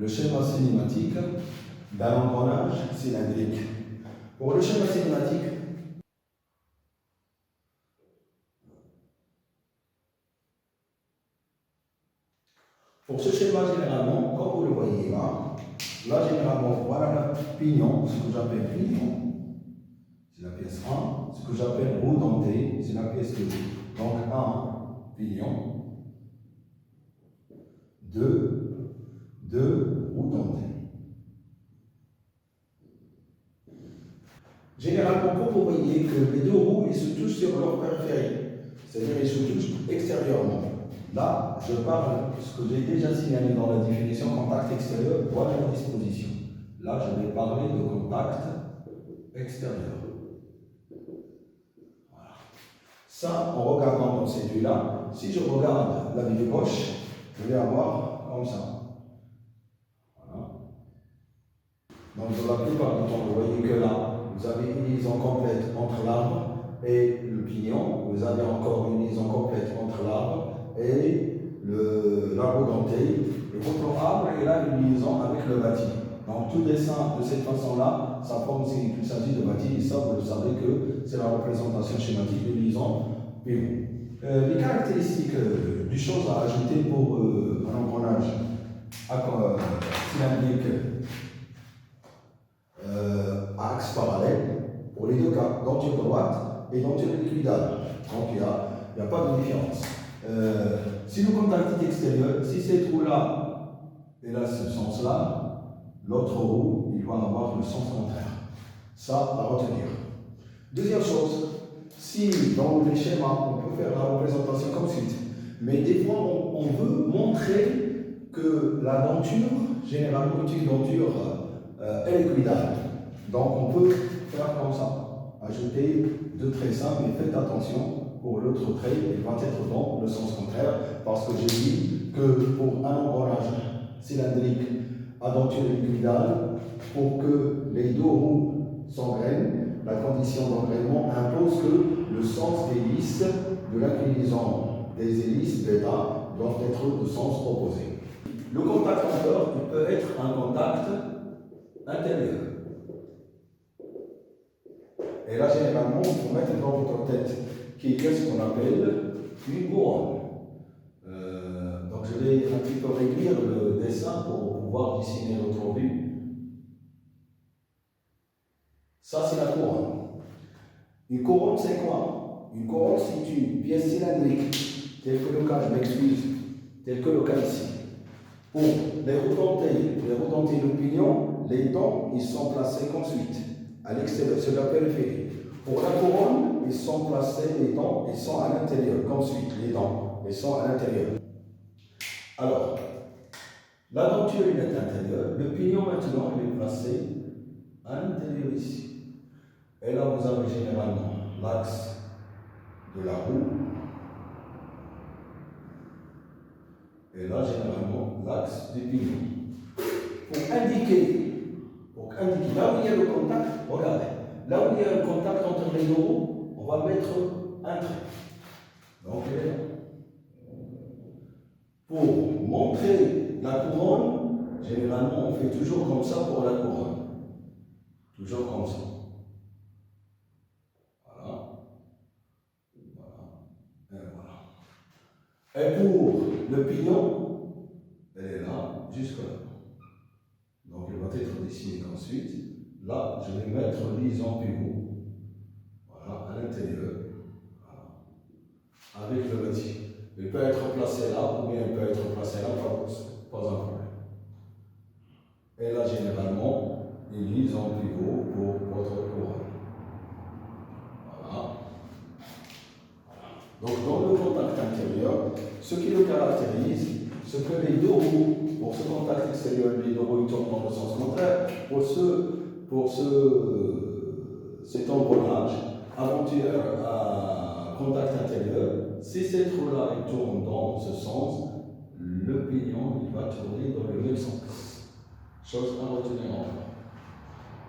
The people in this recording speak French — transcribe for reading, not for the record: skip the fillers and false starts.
le schéma cinématique d'un engrenage cylindrique. Pour le schéma cinématique, pour ce schéma, généralement, comme vous le voyez là généralement, voilà le pignon, ce que j'appelle pignon, c'est la pièce 1, ce que j'appelle roue dentée, c'est la pièce 2. Donc 1, pignon, 2, roue dentée. Généralement, comme vous voyez que les deux roues ils se touchent sur leur périphérie, c'est-à-dire ils se touchent extérieurement. Là, je parle de ce que j'ai déjà signalé dans la définition contact extérieur, voilà la disposition. Là, je vais parler de contact extérieur. Voilà. Ça, en regardant dans ces deux-là, si je regarde la vue de gauche, je vais avoir comme ça. Voilà. Donc, dans la plupart du temps, vous voyez que là, vous avez une liaison complète entre l'arbre et le pignon. Vous avez encore une liaison complète entre l'arbre et l'arbre denté. Et votre arbre est là une liaison avec le bâti. Donc tout dessin de cette façon-là, ça forme qu'il s'agit de bâti. Et ça, vous le savez que c'est la représentation schématique de liaison pivot. Les caractéristiques du chose à ajouter pour un engrenage cylindrique à axe parallèle, pour les deux cas, denture droite et denture liquidale. Donc il n'y a pas de différence. Si le contact est extérieur, si cette roue-là est là, ce sens-là, l'autre roue, il va avoir le sens contraire. Ça, à retenir. Deuxième chose, si dans les schémas, on peut faire la représentation comme suite, mais des fois, on veut montrer que la denture, généralement, une denture elle est liquidale. Donc, on peut faire comme ça, ajouter deux traits simples, mais faites attention. Pour l'autre trait, il va être dans le sens contraire, parce que j'ai dit que pour un engrenage cylindrique à denture liquidale, pour que les deux roues s'engrainent, la condition d'engrainement impose que le sens des hélices de l'inclinaison des hélices bêta doivent être de sens opposé. Le contact encore, il peut être un contact intérieur. Et là, généralement, il faut mettre dans votre tête qu'il y a ce qu'on appelle une couronne. Donc je vais un petit peu réduire le dessin pour pouvoir dessiner notre vue. Ça, c'est la couronne. Une couronne, c'est quoi? Une couronne, c'est une pièce cylindrique, telle que le cas, je m'excuse, tel que le cas ici. Pour les rodenter le pignon, les dents, ils sont placés comme suite, à l'extérieur, sur la périphérie. Pour la couronne, ils sont placés, les dents, ils sont à l'intérieur, comme suite, les dents, ils sont à l'intérieur. Alors, la denture, il est intérieure, le pignon maintenant, il est placé à l'intérieur ici. Et là, vous avez généralement l'axe de la roue, et là, généralement, l'axe du pignon. Pour indiquer, là où il y a le contact, regardez, là où il y a le contact entre les deux roues, on va mettre un trait. Donc, pour montrer la couronne, généralement, on fait toujours comme ça pour la couronne. Toujours comme ça. Voilà. Voilà. Et voilà. Et pour le pignon, elle est là, jusque là. Donc, elle va être dessinée ensuite. Là, je vais mettre liaison pivot. Voilà, à l'intérieur. Voilà. Avec le bâti. Il peut être placé là, ou bien il peut être placé là, pas un problème. Et là, généralement, une liaison pivot pour votre couronne. Voilà. Donc, dans le contact intérieur, ce qui le caractérise, c'est que les deux roues, pour ce contact extérieur, les deux roues tournent dans le sens contraire. Pour cet engrenage aventure à contact intérieur, si cette roue-là tourne dans ce sens, le pignon il va tourner dans le même sens. Chose à retenir encore.